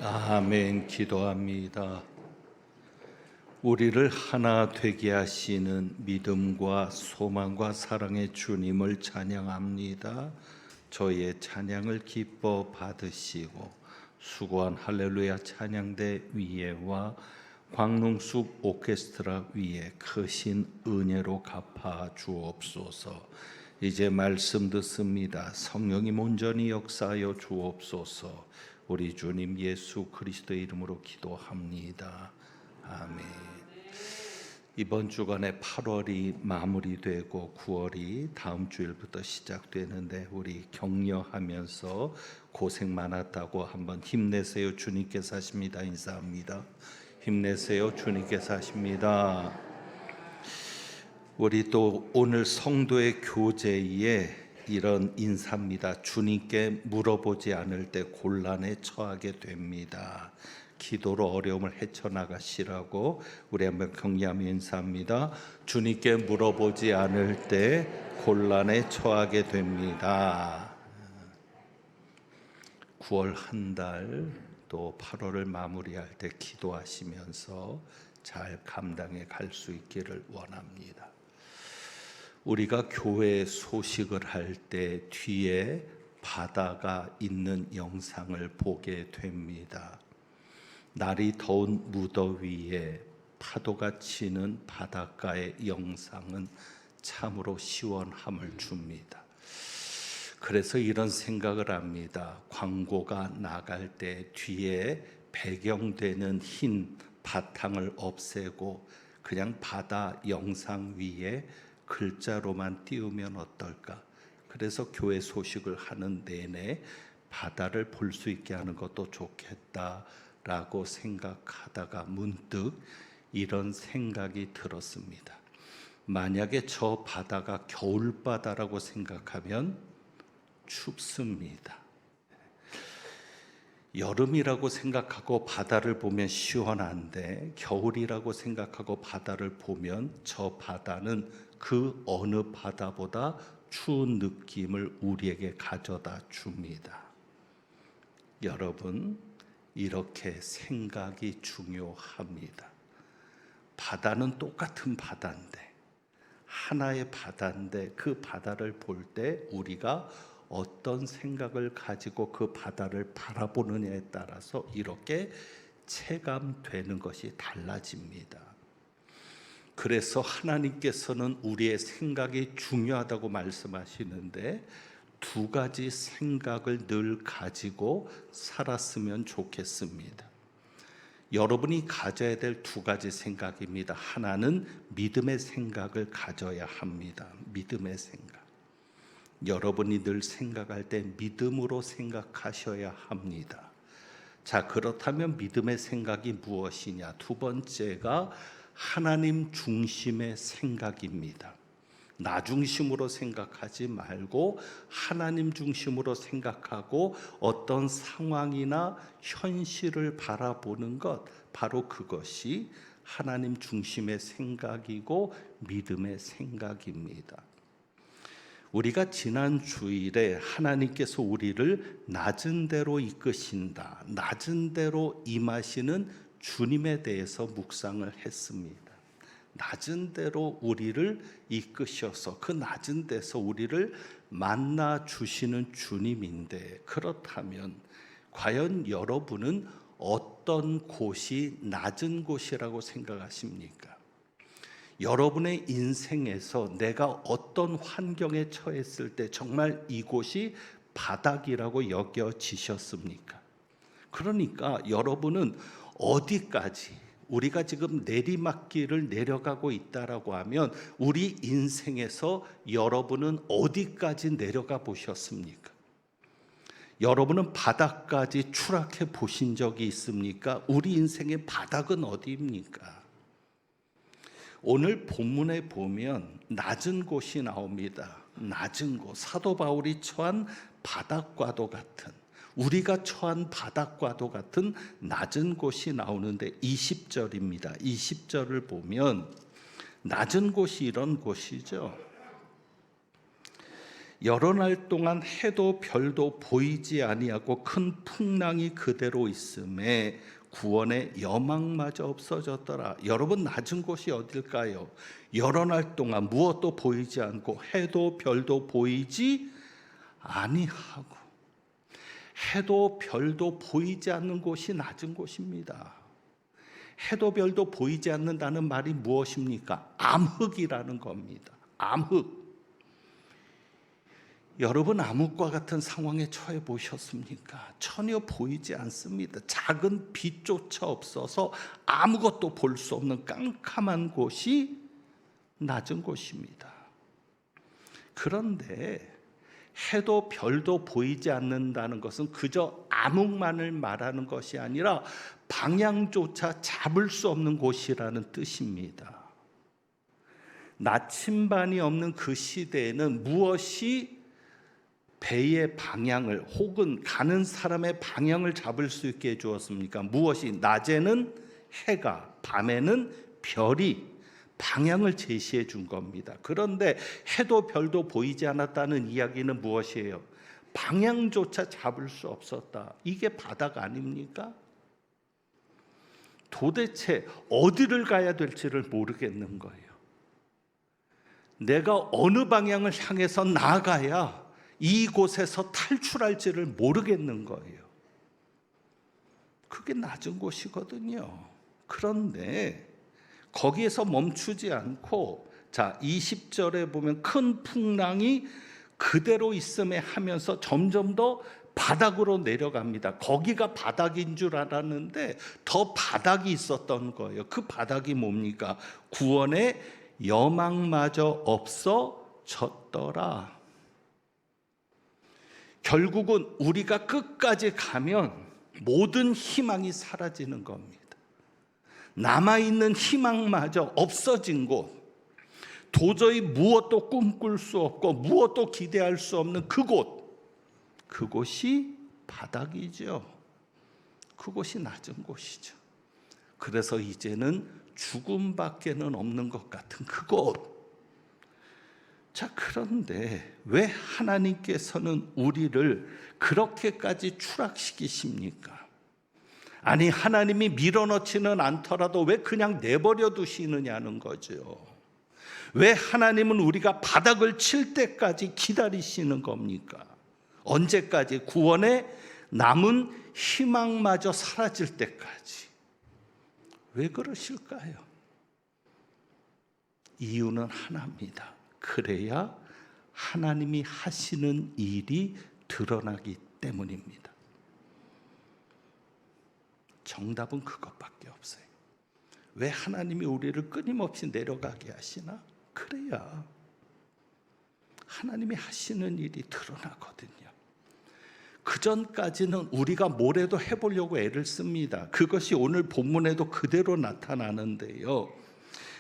아멘. 기도합니다. 우리를 하나 되게 하시는 믿음과 소망과 사랑의 주님을 찬양합니다. 저의 찬양을 기뻐 받으시고 수고한 할렐루야 찬양대 위에와 광농숲 오케스트라 위에 크신 은혜로 갚아 주옵소서. 이제 말씀 듣습니다. 성령님 온전히 역사하여 주옵소서. 우리 주님 예수 그리스도의 이름으로 기도합니다. 아멘. 이번 주간에 8월이 마무리되고 9월이 다음 주일부터 시작되는데 우리 격려하면서 고생 많았다고 한번 힘내세요. 주님께서 하십니다. 인사합니다. 힘내세요. 주님께서 하십니다. 우리 또 오늘 성도의 교제에 이런 인사입니다. 주님께 물어보지 않을 때 곤란에 처하게 됩니다. 기도로 어려움을 헤쳐나가시라고 우리 한번 격려하며 인사합니다. 주님께 물어보지 않을 때 곤란에 처하게 됩니다. 9월 한 달 또 8월을 마무리할 때 기도하시면서 잘 감당해 갈 수 있기를 원합니다. 우리가 교회 소식을 할 때 뒤에 바다가 있는 영상을 보게 됩니다. 날이 더운 무더위에 파도가 치는 바닷가의 영상은 참으로 시원함을 줍니다. 그래서 이런 생각을 합니다. 광고가 나갈 때 뒤에 배경되는 흰 바탕을 없애고 그냥 바다 영상 위에 글자로만 띄우면 어떨까? 그래서 교회 소식을 하는 내내 바다를 볼 수 있게 하는 것도 좋겠다라고 생각하다가 문득 이런 생각이 들었습니다. 만약에 저 바다가 겨울바다라고 생각하면 춥습니다. 여름이라고 생각하고 바다를 보면 시원한데 겨울이라고 생각하고 바다를 보면 저 바다는 그 어느 바다보다 추운 느낌을 우리에게 가져다 줍니다. 여러분, 이렇게 생각이 중요합니다. 바다는 똑같은 바다인데, 하나의 바다인데 그 바다를 볼 때 우리가 어떤 생각을 가지고 그 바다를 바라보느냐에 따라서 이렇게 체감되는 것이 달라집니다. 그래서 하나님께서는 우리의 생각이 중요하다고 말씀하시는데 두 가지 생각을 늘 가지고 살았으면 좋겠습니다. 여러분이 가져야 될 두 가지 생각입니다. 하나는 믿음의 생각을 가져야 합니다. 믿음의 생각. 여러분이 늘 생각할 때 믿음으로 생각하셔야 합니다. 자, 그렇다면 믿음의 생각이 무엇이냐? 두 번째가 하나님 중심의 생각입니다. 나 중심으로 생각하지 말고 하나님 중심으로 생각하고 어떤 상황이나 현실을 바라보는 것, 바로 그것이 하나님 중심의 생각이고 믿음의 생각입니다. 우리가 지난 주일에 하나님께서 우리를 낮은 대로 이끄신다, 낮은 대로 임하시는 주님에 대해서 묵상을 했습니다. 낮은 대로 우리를 이끄셔서 그 낮은 데서 우리를 만나 주시는 주님인데, 그렇다면 과연 여러분은 어떤 곳이 낮은 곳이라고 생각하십니까? 여러분의 인생에서 내가 어떤 환경에 처했을 때 정말 이곳이 바닥이라고 여겨지셨습니까? 그러니까 여러분은 어디까지, 우리가 지금 내리막길을 내려가고 있다라고 하면 우리 인생에서 여러분은 어디까지 내려가 보셨습니까? 여러분은 바닥까지 추락해 보신 적이 있습니까? 우리 인생의 바닥은 어디입니까? 오늘 본문에 보면 낮은 곳이 나옵니다. 낮은 곳, 사도 바울이 처한 바닥과도 같은, 우리가 처한 바닥과도 같은 낮은 곳이 나오는데 20절입니다. 20절을 보면 낮은 곳이 이런 곳이죠. 여러 날 동안 해도 별도 보이지 아니하고 큰 풍랑이 그대로 있음에 구원의 여망마저 없어졌더라. 여러분, 낮은 곳이 어딜까요? 여러 날 동안 무엇도 보이지 않고 해도 별도 보이지 아니하고, 해도 별도 보이지 않는 곳이 낮은 곳입니다. 해도 별도 보이지 않는다는 말이 무엇입니까? 암흑이라는 겁니다. 암흑. 여러분, 암흑과 같은 상황에 처해 보셨습니까? 전혀 보이지 않습니다. 작은 빛조차 없어서 아무것도 볼 수 없는 깜깜한 곳이 낮은 곳입니다. 그런데 해도 별도 보이지 않는다는 것은 그저 암흑만을 말하는 것이 아니라 방향조차 잡을 수 없는 곳이라는 뜻입니다. 나침반이 없는 그 시대에는 무엇이 배의 방향을 혹은 가는 사람의 방향을 잡을 수 있게 해주었습니까? 무엇이? 낮에는 해가, 밤에는 별이 방향을 제시해 준 겁니다. 그런데 해도 별도 보이지 않았다는 이야기는 무엇이에요? 방향조차 잡을 수 없었다. 이게 바다가 아닙니까? 도대체 어디를 가야 될지를 모르겠는 거예요. 내가 어느 방향을 향해서 나아가야 이곳에서 탈출할지를 모르겠는 거예요. 그게 낮은 곳이거든요. 그런데 거기에서 멈추지 않고, 자, 20절에 보면 큰 풍랑이 그대로 있음에 하면서 점점 더 바닥으로 내려갑니다. 거기가 바닥인 줄 알았는데 더 바닥이 있었던 거예요. 그 바닥이 뭡니까? 구원의 여망마저 없어졌더라. 결국은 우리가 끝까지 가면 모든 희망이 사라지는 겁니다. 남아있는 희망마저 없어진 곳, 도저히 무엇도 꿈꿀 수 없고 무엇도 기대할 수 없는 그곳이 바닥이죠. 그곳이 낮은 곳이죠. 그래서 이제는 죽음밖에는 없는 것 같은 그곳. 자, 그런데 왜 하나님께서는 우리를 그렇게까지 추락시키십니까? 아니, 하나님이 밀어넣지는 않더라도 왜 그냥 내버려 두시느냐는 거죠. 왜 하나님은 우리가 바닥을 칠 때까지 기다리시는 겁니까? 언제까지? 구원의 남은 희망마저 사라질 때까지. 왜 그러실까요? 이유는 하나입니다. 그래야 하나님이 하시는 일이 드러나기 때문입니다. 정답은 그것밖에 없어요. 왜 하나님이 우리를 끊임없이 내려가게 하시나? 그래야 하나님이 하시는 일이 드러나거든요. 그 전까지는 우리가 뭐래도 해보려고 애를 씁니다. 그것이 오늘 본문에도 그대로 나타나는데요.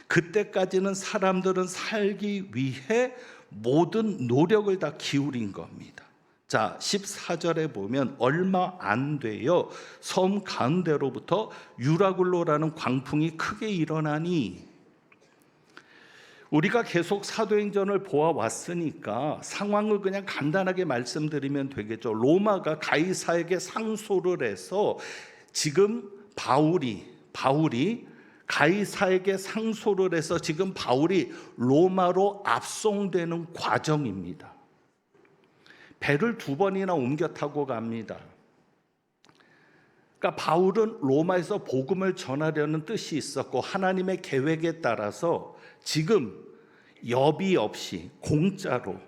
그때까지는 사람들은 살기 위해 모든 노력을 다 기울인 겁니다. 자, 14절에 보면 얼마 안 돼요. 섬 가운데로부터 유라굴로라는 광풍이 크게 일어나니, 우리가 계속 사도행전을 보아왔으니까 상황을 그냥 간단하게 말씀드리면 되겠죠. 로마가 가이사에게 상소를 해서 지금 바울이 가이사에게 상소를 해서 지금 바울이 로마로 압송되는 과정입니다. 배를 2번이나 옮겨 타고 갑니다. 그러니까 바울은 로마에서 복음을 전하려는 뜻이 있었고 하나님의 계획에 따라서 지금 여비 없이 공짜로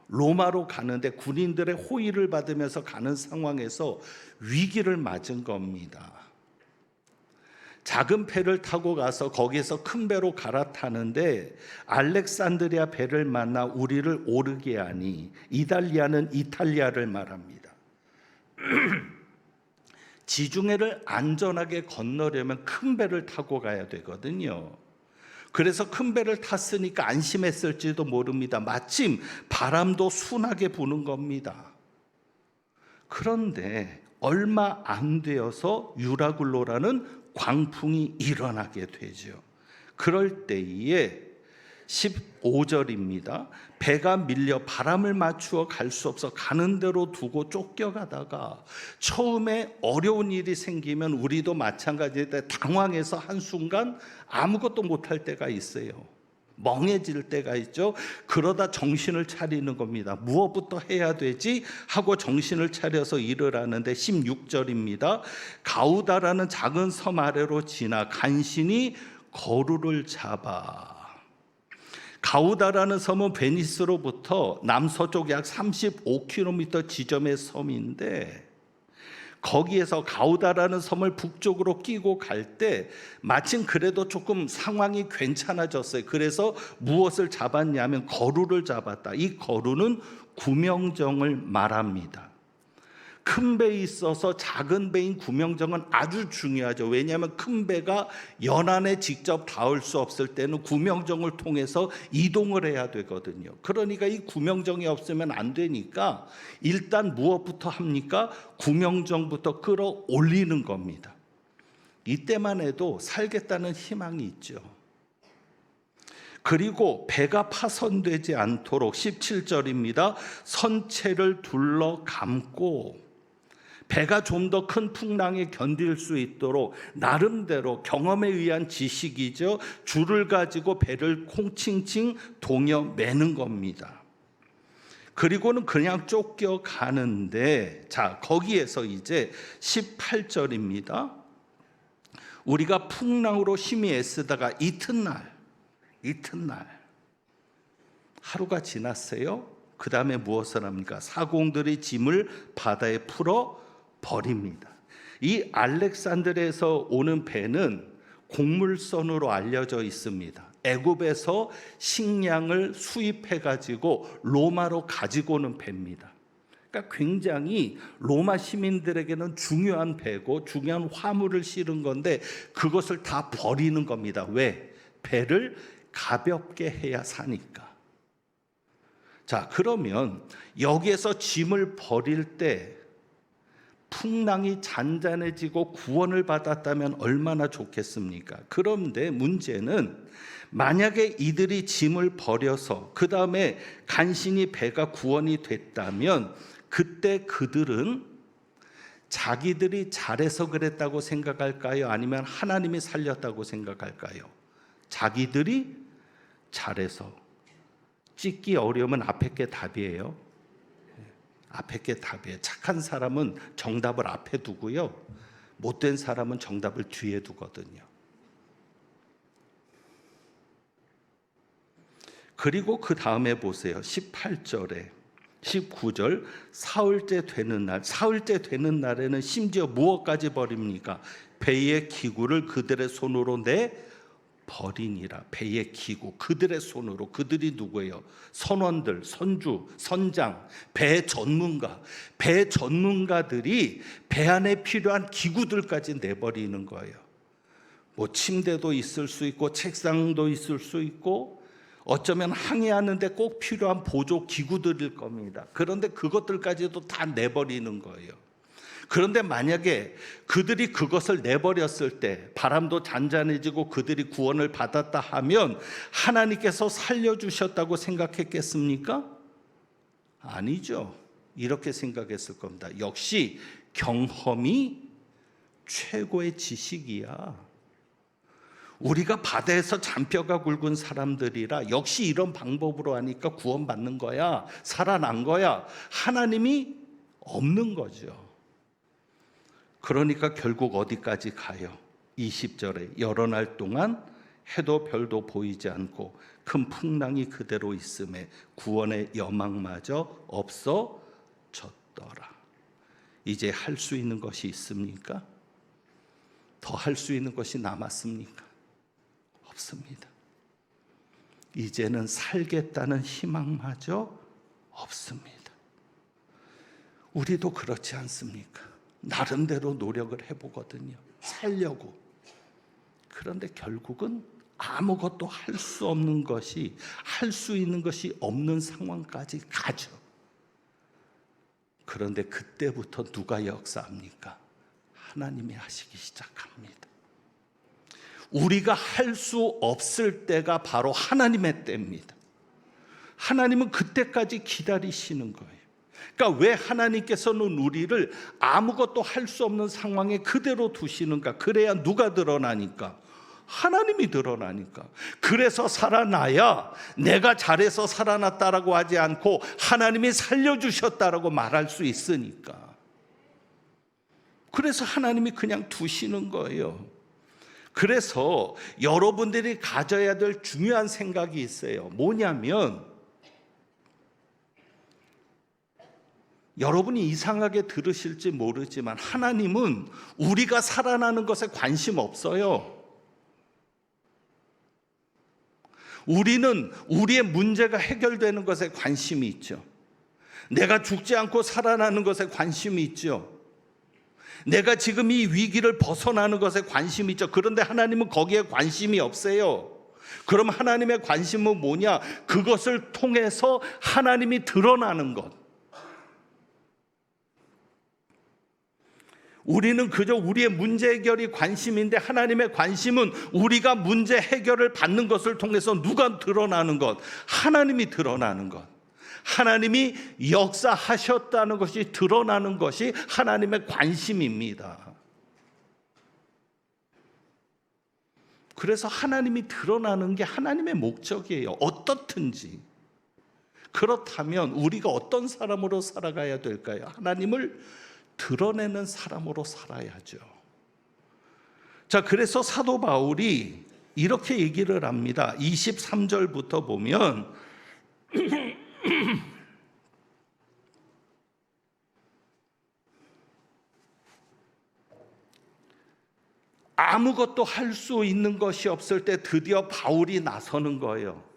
로마로 가는데 군인들의 호의를 받으면서 가는 상황에서 위기를 맞은 겁니다. 작은 배를 타고 가서 거기에서 큰 배로 갈아타는데 알렉산드리아 배를 만나 우리를 오르게 하니, 이달리아는 이탈리아를 말합니다. 지중해를 안전하게 건너려면 큰 배를 타고 가야 되거든요. 그래서 큰 배를 탔으니까 안심했을지도 모릅니다. 마침 바람도 순하게 부는 겁니다. 그런데 얼마 안 되어서 유라굴로라는 광풍이 일어나게 되죠. 그럴 때에 15절입니다. 배가 밀려 바람을 맞추어 갈 수 없어 가는 대로 두고 쫓겨가다가 처음에 어려운 일이 생기면 우리도 마찬가지인데 당황해서 한순간 아무것도 못할 때가 있어요. 멍해질 때가 있죠. 그러다 정신을 차리는 겁니다. 무엇부터 해야 되지 하고 정신을 차려서 일을 하는데 16절입니다. 가우다라는 작은 섬 아래로 지나 간신히 거루를 잡아. 가우다라는 섬은 베니스로부터 남서쪽 약 35km 지점의 섬인데 거기에서 가우다라는 섬을 북쪽으로 끼고 갈 때 마침 그래도 조금 상황이 괜찮아졌어요. 그래서 무엇을 잡았냐면 거루를 잡았다. 이 거루는 구명정을 말합니다. 큰 배에 있어서 작은 배인 구명정은 아주 중요하죠. 왜냐하면 큰 배가 연안에 직접 닿을 수 없을 때는 구명정을 통해서 이동을 해야 되거든요. 그러니까 이 구명정이 없으면 안 되니까 일단 무엇부터 합니까? 구명정부터 끌어올리는 겁니다. 이때만 해도 살겠다는 희망이 있죠. 그리고 배가 파손되지 않도록 17절입니다. 선체를 둘러 감고 배가 좀 더 큰 풍랑에 견딜 수 있도록 나름대로 경험에 의한 지식이죠. 줄을 가지고 배를 콩칭칭 동여 매는 겁니다. 그리고는 그냥 쫓겨가는데 자, 거기에서 이제 18절입니다. 우리가 풍랑으로 심히 애쓰다가 이튿날 하루가 지났어요. 그 다음에 무엇을 합니까? 사공들이 짐을 바다에 풀어 버립니다. 이 알렉산드리아에서 오는 배는 곡물선으로 알려져 있습니다. 애굽에서 식량을 수입해 가지고 로마로 가지고 오는 배입니다. 그러니까 굉장히 로마 시민들에게는 중요한 배고 중요한 화물을 실은 건데 그것을 다 버리는 겁니다. 왜? 배를 가볍게 해야 사니까. 자, 그러면 여기에서 짐을 버릴 때 풍랑이 잔잔해지고 구원을 받았다면 얼마나 좋겠습니까? 그런데 문제는 만약에 이들이 짐을 버려서 그 다음에 간신히 배가 구원이 됐다면 그때 그들은 자기들이 잘해서 그랬다고 생각할까요? 아니면 하나님이 살렸다고 생각할까요? 자기들이 잘해서. 찍기 어려우면 앞에 게 답이에요. 앞에 게 답이에요. 착한 사람은 정답을 앞에 두고요. 못된 사람은 정답을 뒤에 두거든요. 그리고 그 다음에 보세요. 18절에 19절 사흘째 되는 날. 사흘째 되는 날에는 심지어 무엇까지 버립니까? 배의 기구를 그들의 손으로 내 버리니라. 배의 기구 그들의 손으로. 그들이 누구예요? 선원들, 선주, 선장, 배 전문가. 배 전문가들이 배 안에 필요한 기구들까지 내버리는 거예요. 뭐 침대도 있을 수 있고 책상도 있을 수 있고 어쩌면 항해하는데 꼭 필요한 보조 기구들일 겁니다. 그런데 그것들까지도 다 내버리는 거예요. 그런데 만약에 그들이 그것을 내버렸을 때 바람도 잔잔해지고 그들이 구원을 받았다 하면 하나님께서 살려주셨다고 생각했겠습니까? 아니죠. 이렇게 생각했을 겁니다. 역시 경험이 최고의 지식이야. 우리가 바다에서 잔뼈가 굵은 사람들이라 역시 이런 방법으로 하니까 구원받는 거야. 살아난 거야. 하나님이 없는 거죠. 그러니까 결국 어디까지 가요? 20절에 여러 날 동안 해도 별도 보이지 않고 큰 풍랑이 그대로 있음에 구원의 여망마저 없어졌더라. 이제 할 수 있는 것이 있습니까? 더 할 수 있는 것이 남았습니까? 없습니다. 이제는 살겠다는 희망마저 없습니다. 우리도 그렇지 않습니까? 나름대로 노력을 해보거든요. 살려고. 그런데 결국은 아무것도 할 수 없는 것이, 할 수 있는 것이 없는 상황까지 가죠. 그런데 그때부터 누가 역사합니까? 하나님이 하시기 시작합니다. 우리가 할 수 없을 때가 바로 하나님의 때입니다. 하나님은 그때까지 기다리시는 거예요. 그러니까 왜 하나님께서는 우리를 아무것도 할 수 없는 상황에 그대로 두시는가? 그래야 누가 드러나니까? 하나님이 드러나니까. 그래서 살아나야 내가 잘해서 살아났다라고 하지 않고 하나님이 살려주셨다라고 말할 수 있으니까. 그래서 하나님이 그냥 두시는 거예요. 그래서 여러분들이 가져야 될 중요한 생각이 있어요. 뭐냐면, 여러분이 이상하게 들으실지 모르지만 하나님은 우리가 살아나는 것에 관심 없어요. 우리는 우리의 문제가 해결되는 것에 관심이 있죠. 내가 죽지 않고 살아나는 것에 관심이 있죠. 내가 지금 이 위기를 벗어나는 것에 관심이 있죠. 그런데 하나님은 거기에 관심이 없어요. 그럼 하나님의 관심은 뭐냐? 그것을 통해서 하나님이 드러나는 것. 우리는 그저 우리의 문제 해결이 관심인데 하나님의 관심은 우리가 문제 해결을 받는 것을 통해서 누가 드러나는 것? 하나님이 드러나는 것. 하나님이 역사하셨다는 것이 드러나는 것이 하나님의 관심입니다. 그래서 하나님이 드러나는 게 하나님의 목적이에요. 어떻든지. 그렇다면 우리가 어떤 사람으로 살아가야 될까요? 하나님을 드러내는 사람으로 살아야죠. 자, 그래서 사도 바울이 이렇게 얘기를 합니다. 23절부터 보면 아무것도 할 수 있는 것이 없을 때 드디어 바울이 나서는 거예요.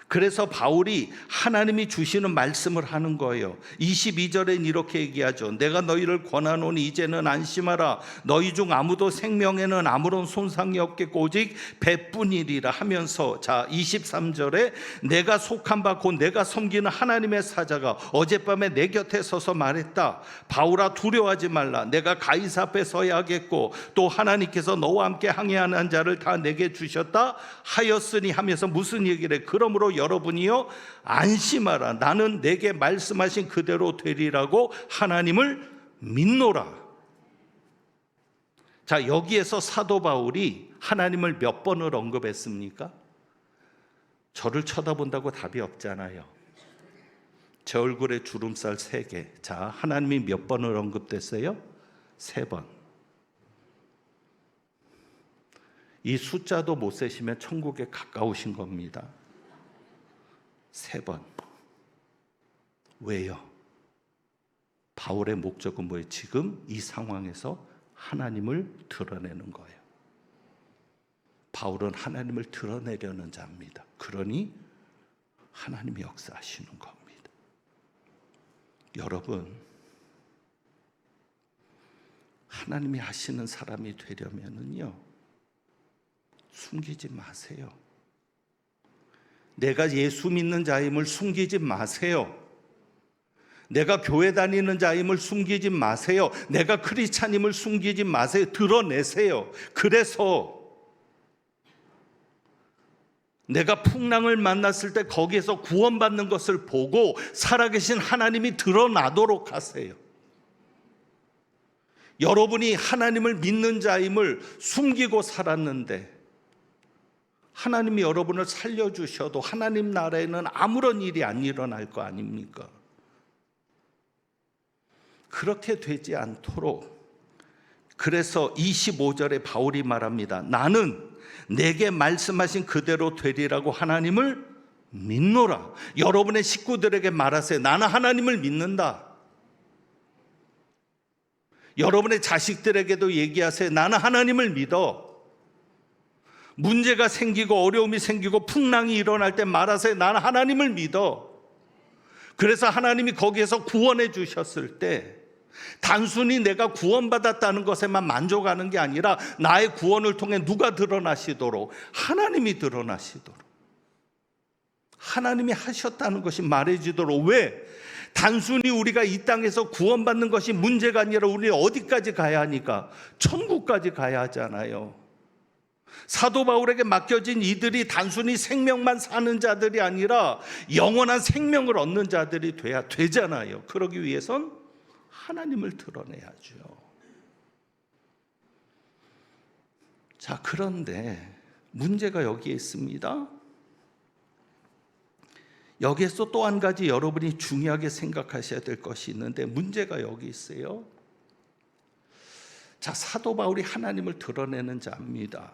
그래서 바울이 하나님이 주시는 말씀을 하는 거예요. 22절엔 이렇게 얘기하죠. 내가 너희를 권하노니 이제는 안심하라. 너희 중 아무도 생명에는 아무런 손상이 없겠고 오직 배뿐이리라 하면서, 자 23절에 내가 속한 바 곧 내가 섬기는 하나님의 사자가 어젯밤에 내 곁에 서서 말했다. 바울아 두려워하지 말라. 내가 가이사 앞에 서야 하겠고 또 하나님께서 너와 함께 항해하는 자를 다 내게 주셨다 하였으니 하면서 무슨 얘기를 해? 그러므로 여러분이요 안심하라. 나는 내게 말씀하신 그대로 되리라고 하나님을 믿노라. 자, 여기에서 사도 바울이 하나님을 몇 번을 언급했습니까? 저를 쳐다본다고 답이 없잖아요. 제 얼굴에 주름살 3개. 자, 하나님이 몇 번을 언급됐어요? 3번. 이 숫자도 못 세시면 천국에 가까우신 겁니다. 3번. 왜요? 바울의 목적은 뭐예요? 지금 이 상황에서 하나님을 드러내는 거예요. 바울은 하나님을 드러내려는 자입니다. 그러니 하나님이 역사하시는 겁니다. 여러분, 하나님이 하시는 사람이 되려면은요, 숨기지 마세요. 내가 예수 믿는 자임을 숨기지 마세요. 내가 교회 다니는 자임을 숨기지 마세요. 내가 크리스찬임을 숨기지 마세요. 드러내세요. 그래서 내가 풍랑을 만났을 때 거기에서 구원받는 것을 보고 살아계신 하나님이 드러나도록 하세요. 여러분이 하나님을 믿는 자임을 숨기고 살았는데 하나님이 여러분을 살려주셔도 하나님 나라에는 아무런 일이 안 일어날 거 아닙니까? 그렇게 되지 않도록, 그래서 25절에 바울이 말합니다. 나는 내게 말씀하신 그대로 되리라고 하나님을 믿노라. 여러분의 식구들에게 말하세요. 나는 하나님을 믿는다. 여러분의 자식들에게도 얘기하세요. 나는 하나님을 믿어. 문제가 생기고 어려움이 생기고 풍랑이 일어날 때 말하세요. 나는 하나님을 믿어. 그래서 하나님이 거기에서 구원해 주셨을 때 단순히 내가 구원받았다는 것에만 만족하는 게 아니라 나의 구원을 통해 누가 드러나시도록? 하나님이 드러나시도록, 하나님이 하셨다는 것이 말해지도록. 왜? 단순히 우리가 이 땅에서 구원받는 것이 문제가 아니라 우리 어디까지 가야 하니까? 천국까지 가야 하잖아요. 사도 바울에게 맡겨진 이들이 단순히 생명만 사는 자들이 아니라 영원한 생명을 얻는 자들이 돼야 되잖아요. 그러기 위해선 하나님을 드러내야죠. 자, 그런데 문제가 여기에 있습니다. 여기에서 또 한 가지 여러분이 중요하게 생각하셔야 될 것이 있는데, 문제가 여기 있어요. 자, 사도 바울이 하나님을 드러내는 자입니다.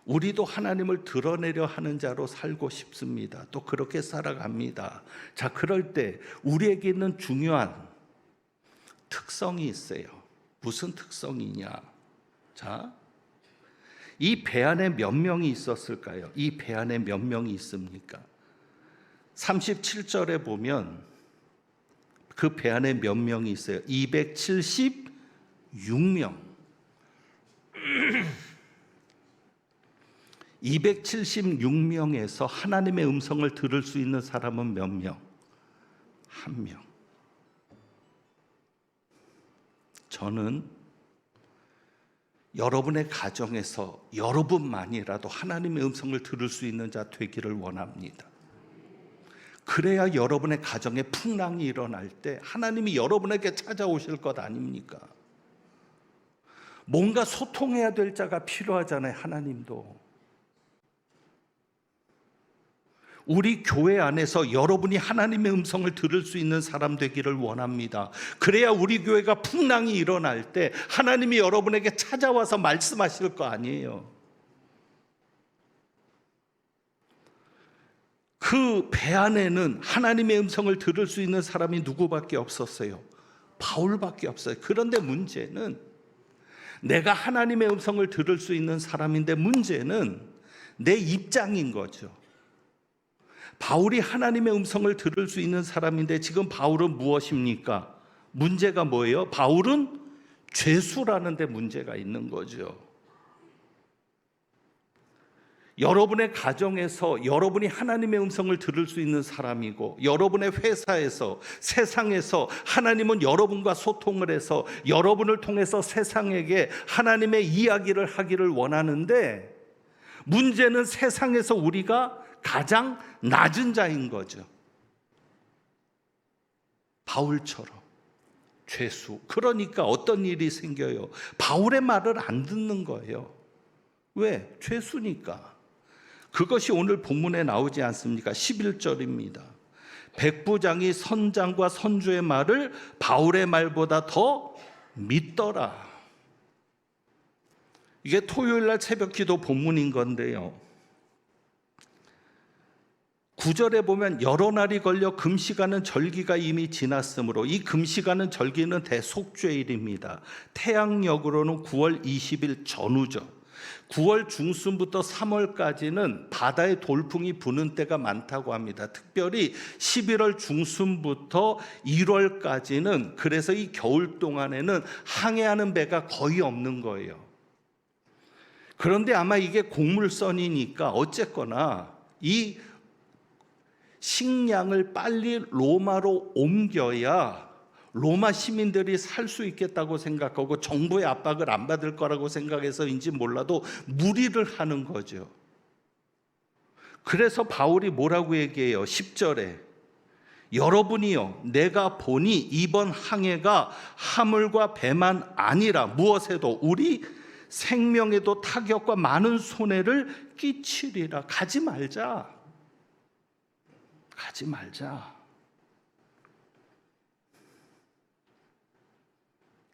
우리도 하나님을 드러내려 하는 자로 살고 싶습니다. 또 그렇게 살아갑니다. 자, 그럴 때 우리에게 있는 중요한 특성이 있어요. 무슨 특성이냐? 자, 이 배 안에 몇 명이 있었을까요? 이 배 안에 몇 명이 있습니까? 37절에 보면 그 배 안에 몇 명이 있어요? 276명. 276명에서 하나님의 음성을 들을 수 있는 사람은 몇 명? 한 명. 저는 여러분의 가정에서 여러분만이라도 하나님의 음성을 들을 수 있는 자 되기를 원합니다. 그래야 여러분의 가정에 풍랑이 일어날 때 하나님이 여러분에게 찾아오실 것 아닙니까? 뭔가 소통해야 될 자가 필요하잖아요. 하나님도. 우리 교회 안에서 여러분이 하나님의 음성을 들을 수 있는 사람 되기를 원합니다. 그래야 우리 교회가 풍랑이 일어날 때 하나님이 여러분에게 찾아와서 말씀하실 거 아니에요. 그 배 안에는 하나님의 음성을 들을 수 있는 사람이 누구밖에 없었어요? 바울밖에 없어요. 그런데 문제는 내가 하나님의 음성을 들을 수 있는 사람인데 문제는 내 입장인 거죠. 바울이 하나님의 음성을 들을 수 있는 사람인데 지금 바울은 무엇입니까? 문제가 뭐예요? 바울은 죄수라는 데 문제가 있는 거죠. 여러분의 가정에서 여러분이 하나님의 음성을 들을 수 있는 사람이고, 여러분의 회사에서, 세상에서 하나님은 여러분과 소통을 해서 여러분을 통해서 세상에게 하나님의 이야기를 하기를 원하는데, 문제는 세상에서 우리가 가장 낮은 자인 거죠. 바울처럼 죄수. 그러니까 어떤 일이 생겨요? 바울의 말을 안 듣는 거예요. 왜? 죄수니까. 그것이 오늘 본문에 나오지 않습니까? 11절입니다. 백부장이 선장과 선주의 말을 바울의 말보다 더 믿더라. 이게 토요일 날 새벽 기도 본문인 건데요. 9절에 보면 여러 날이 걸려 금시가는 절기가 이미 지났으므로, 이 금시가는 절기는 대속죄일입니다. 태양력으로는 9월 20일 전후죠. 9월 중순부터 3월까지는 바다에 돌풍이 부는 때가 많다고 합니다. 특별히 11월 중순부터 1월까지는, 그래서 이 겨울 동안에는 항해하는 배가 거의 없는 거예요. 그런데 아마 이게 곡물선이니까 어쨌거나 이 식량을 빨리 로마로 옮겨야 로마 시민들이 살 수 있겠다고 생각하고 정부의 압박을 안 받을 거라고 생각해서인지 몰라도 무리를 하는 거죠. 그래서 바울이 뭐라고 얘기해요? 10절에 여러분이요, 내가 보니 이번 항해가 화물과 배만 아니라 무엇에도 우리 생명에도 타격과 많은 손해를 끼치리라. 가지 말자. 가지 말자.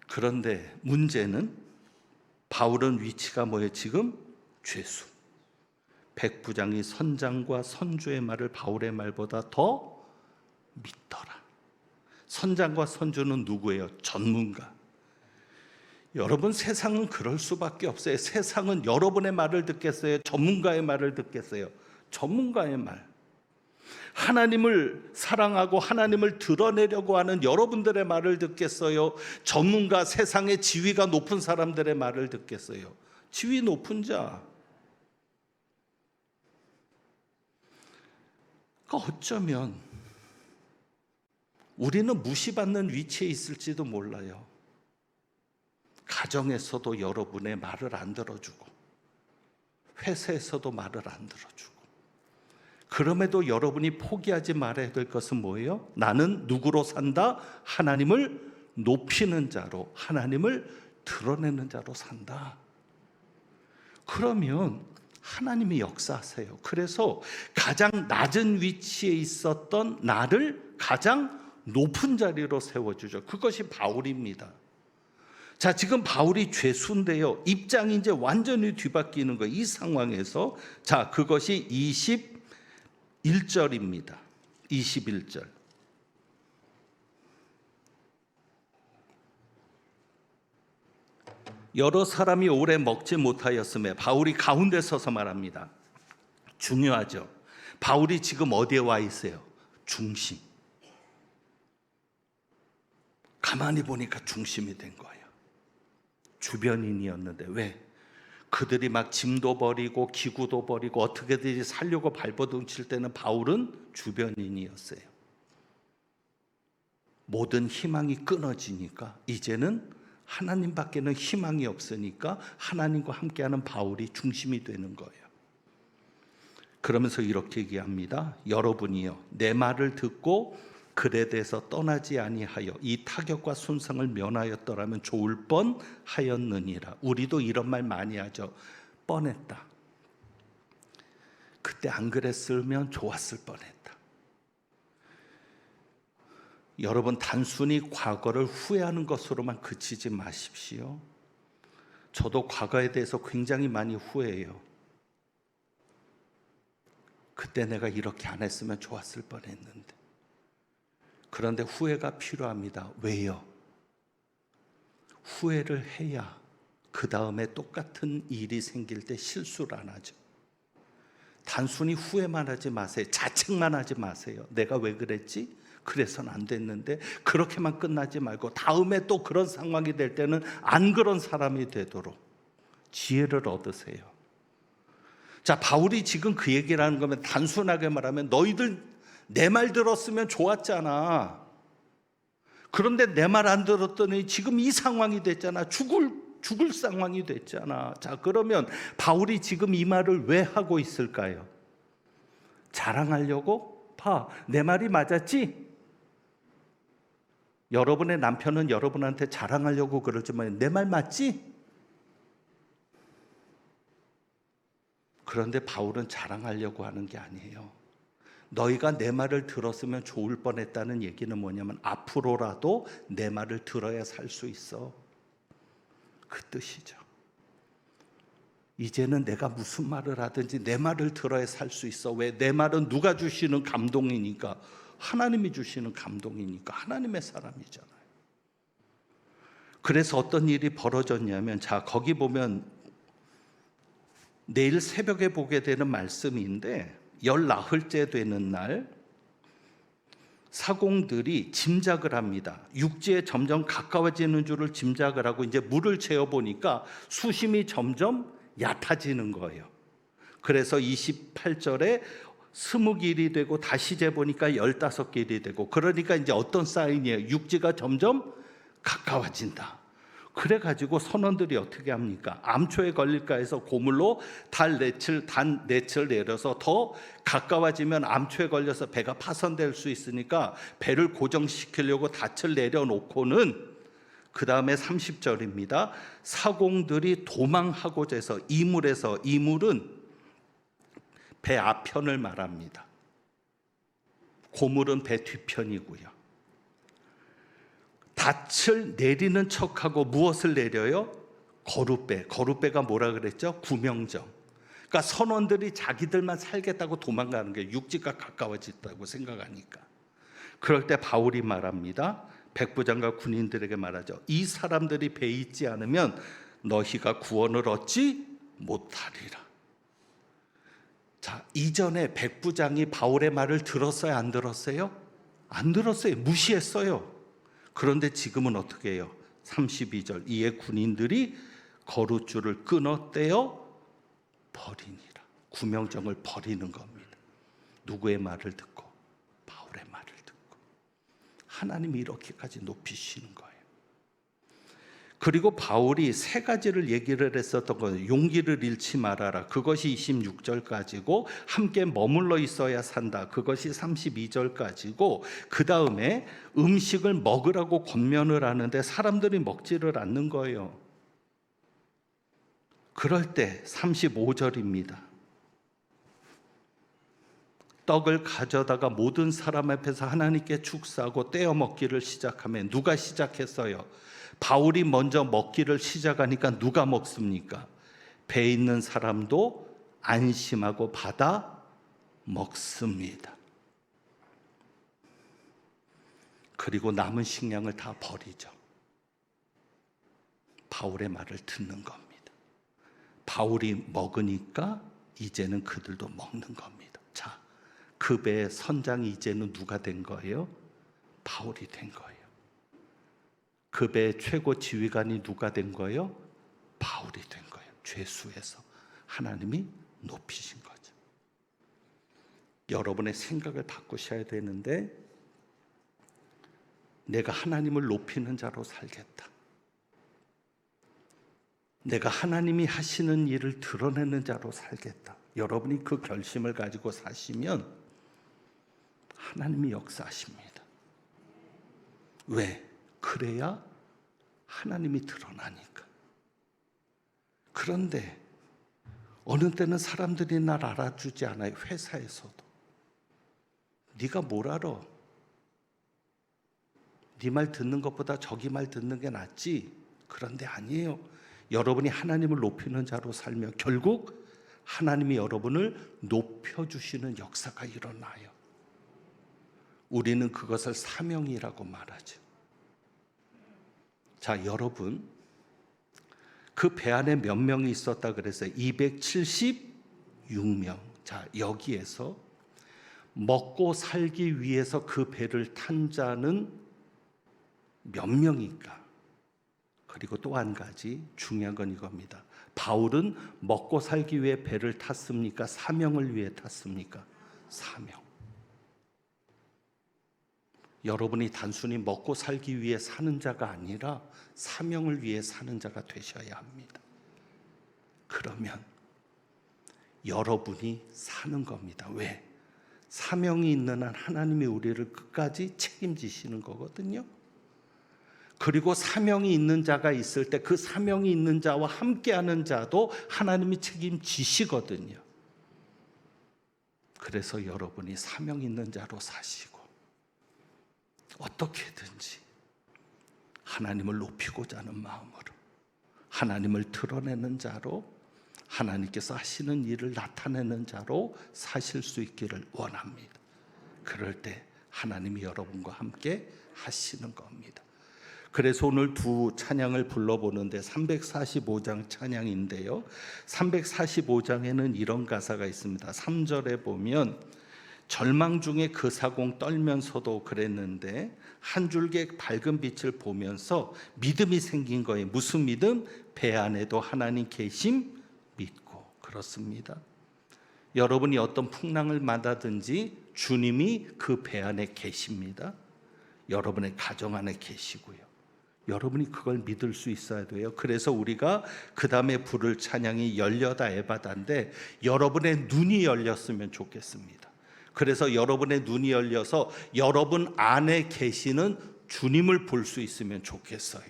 그런데 문제는 바울은 위치가 뭐예요? 지금 죄수. 백부장이 선장과 선주의 말을 바울의 말보다 더 믿더라. 선장과 선주는 누구예요? 전문가. 여러분, 세상은 그럴 수밖에 없어요. 세상은 여러분의 말을 듣겠어요? 전문가의 말을 듣겠어요? 전문가의 말. 하나님을 사랑하고 하나님을 드러내려고 하는 여러분들의 말을 듣겠어요? 전문가, 세상의 지위가 높은 사람들의 말을 듣겠어요? 지위 높은 자. 그러니까 어쩌면 우리는 무시받는 위치에 있을지도 몰라요. 가정에서도 여러분의 말을 안 들어주고, 회사에서도 말을 안 들어주고. 그럼에도 여러분이 포기하지 말아야 될 것은 뭐예요? 나는 누구로 산다? 하나님을 높이는 자로, 하나님을 드러내는 자로 산다. 그러면 하나님이 역사하세요. 그래서 가장 낮은 위치에 있었던 나를 가장 높은 자리로 세워주죠. 그것이 바울입니다. 자, 지금 바울이 죄수인데요. 입장이 이제 완전히 뒤바뀌는 거예요. 이 상황에서. 자, 그것이 21절입니다. 21절. 여러 사람이 오래 먹지 못하였음에 바울이 가운데 서서 말합니다. 중요하죠. 바울이 지금 어디에 와 있어요? 중심. 가만히 보니까 중심이 된 거예요. 주변인이었는데 왜? 그들이 막 짐도 버리고 기구도 버리고 어떻게든지 살려고 발버둥칠 때는 바울은 주변인이었어요. 모든 희망이 끊어지니까 이제는 하나님밖에는 희망이 없으니까 하나님과 함께하는 바울이 중심이 되는 거예요. 그러면서 이렇게 얘기합니다. 여러분이요, 내 말을 듣고 그레데에서 떠나지 아니하여 이 타격과 손상을 면하였더라면 좋을 뻔하였느니라. 우리도 이런 말 많이 하죠. 뻔했다. 그때 안 그랬으면 좋았을 뻔했다. 여러분, 단순히 과거를 후회하는 것으로만 그치지 마십시오. 저도 과거에 대해서 굉장히 많이 후회해요. 그때 내가 이렇게 안 했으면 좋았을 뻔했는데. 그런데 후회가 필요합니다. 왜요? 후회를 해야 그 다음에 똑같은 일이 생길 때 실수를 안 하죠. 단순히 후회만 하지 마세요. 자책만 하지 마세요. 내가 왜 그랬지? 그래서는 안 됐는데. 그렇게만 끝나지 말고 다음에 또 그런 상황이 될 때는 안 그런 사람이 되도록 지혜를 얻으세요. 자, 바울이 지금 그 얘기를 하는 거면 단순하게 말하면 너희들 내 말 들었으면 좋았잖아. 그런데 내 말 안 들었더니 지금 이 상황이 됐잖아. 죽을 상황이 됐잖아. 자, 그러면 바울이 지금 이 말을 왜 하고 있을까요? 자랑하려고? 봐, 내 말이 맞았지? 여러분의 남편은 여러분한테 자랑하려고 그러지만 내 말 맞지? 그런데 바울은 자랑하려고 하는 게 아니에요. 너희가 내 말을 들었으면 좋을 뻔했다는 얘기는 뭐냐면 앞으로라도 내 말을 들어야 살 수 있어. 그 뜻이죠. 이제는 내가 무슨 말을 하든지 내 말을 들어야 살 수 있어. 왜? 내 말은 누가 주시는 감동이니까, 하나님이 주시는 감동이니까, 하나님의 사람이잖아요. 그래서 어떤 일이 벌어졌냐면, 자, 거기 보면 내일 새벽에 보게 되는 말씀인데 19흘째 되는 날 사공들이 짐작을 합니다. 육지에 점점 가까워지는 줄을 짐작을 하고 이제 물을 재어보니까 수심이 점점 얕아지는 거예요. 그래서 28절에 20길이 되고 다시 재보니까 15길이 되고, 그러니까 이제 어떤 사인이에요? 육지가 점점 가까워진다. 그래가지고 선원들이 어떻게 합니까? 암초에 걸릴까 해서 고물로 단 넷을 내려서 더 가까워지면 암초에 걸려서 배가 파손될 수 있으니까 배를 고정시키려고 닻을 내려놓고는 그 다음에 30절입니다. 사공들이 도망하고자 해서 이물은 배 앞편을 말합니다. 고물은 배 뒤편이고요. 닻을 내리는 척하고 무엇을 내려요? 거룻배가 뭐라 그랬죠? 구명정. 그러니까 선원들이 자기들만 살겠다고 도망가는 게 육지가 가까워졌다고 생각하니까. 그럴 때 바울이 말합니다. 백부장과 군인들에게 말하죠. 이 사람들이 배에 있지 않으면 너희가 구원을 얻지 못하리라. 자, 이전에 백부장이 바울의 말을 들었어요? 안 들었어요? 안 들었어요. 무시했어요. 그런데 지금은 어떻게 해요? 32절. 이에 군인들이 거룻줄을 끊어 떼어 버리니라. 구명정을 버리는 겁니다. 누구의 말을 듣고? 바울의 말을 듣고. 하나님이 이렇게까지 높이시는 거예요. 그리고 바울이 세 가지를 얘기를 했었던 거예요. 용기를 잃지 말아라. 그것이 26절까지고 함께 머물러 있어야 산다. 그것이 32절까지고 그 다음에 음식을 먹으라고 권면을 하는데 사람들이 먹지를 않는 거예요. 그럴 때 35절입니다. 떡을 가져다가 모든 사람 앞에서 하나님께 축사하고 떼어 먹기를 시작하면 누가 시작했어요? 바울이 먼저 먹기를 시작하니까 누가 먹습니까? 배 있는 사람도 안심하고 받아 먹습니다. 그리고 남은 식량을 다 버리죠. 바울의 말을 듣는 겁니다. 바울이 먹으니까 이제는 그들도 먹는 겁니다. 자, 그 배의 선장이 이제는 누가 된 거예요? 바울이 된 거예요. 그 배의 최고 지휘관이 누가 된 거예요? 바울이 된 거예요. 죄수에서 하나님이 높이신 거죠. 여러분의 생각을 바꾸셔야 되는데, 내가 하나님을 높이는 자로 살겠다. 내가 하나님이 하시는 일을 드러내는 자로 살겠다. 여러분이 그 결심을 가지고 사시면 하나님이 역사하십니다. 왜? 그래야 하나님이 드러나니까. 그런데 어느 때는 사람들이 날 알아주지 않아요. 회사에서도. 네가 뭘 알아? 네 말 듣는 것보다 저기 말 듣는 게 낫지. 그런데 아니에요. 여러분이 하나님을 높이는 자로 살면 결국 하나님이 여러분을 높여주시는 역사가 일어나요. 우리는 그것을 사명이라고 말하죠. 자, 여러분, 그 배 안에 몇 명이 있었다 그랬어요? 276명. 자, 여기에서 먹고 살기 위해서 그 배를 탄 자는 몇 명일까? 그리고 또 한 가지 중요한 건 이겁니다. 바울은 먹고 살기 위해 배를 탔습니까? 사명을 위해 탔습니까? 사명. 여러분이 단순히 먹고 살기 위해 사는 자가 아니라 사명을 위해 사는 자가 되셔야 합니다. 그러면 여러분이 사는 겁니다. 왜? 사명이 있는 한 하나님이 우리를 끝까지 책임지시는 거거든요. 그리고 사명이 있는 자가 있을 때 그 사명이 있는 자와 함께하는 자도 하나님이 책임지시거든요. 그래서 여러분이 사명 있는 자로 사시고 어떻게든지 하나님을 높이고자 하는 마음으로 하나님을 드러내는 자로 하나님께서 하시는 일을 나타내는 자로 사실 수 있기를 원합니다. 그럴 때 하나님이 여러분과 함께 하시는 겁니다. 그래서 오늘 두 찬양을 불러보는데 345장 찬양인데요. 345장에는 이런 가사가 있습니다. 3절에 보면 절망 중에 그 사공 떨면서도 그랬는데 한 줄기 밝은 빛을 보면서 믿음이 생긴 거예요. 무슨 믿음? 배 안에도 하나님 계심 믿고. 그렇습니다. 여러분이 어떤 풍랑을 만나든지 주님이 그 배 안에 계십니다. 여러분의 가정 안에 계시고요. 여러분이 그걸 믿을 수 있어야 돼요. 그래서 우리가 그 다음에 부를 찬양이 열려다 에바다인데 여러분의 눈이 열렸으면 좋겠습니다. 그래서 여러분의 눈이 열려서 여러분 안에 계시는 주님을 볼 수 있으면 좋겠어요.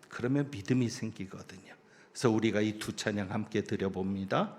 그러면 믿음이 생기거든요. 그래서 우리가 이 두 찬양 함께 드려봅니다.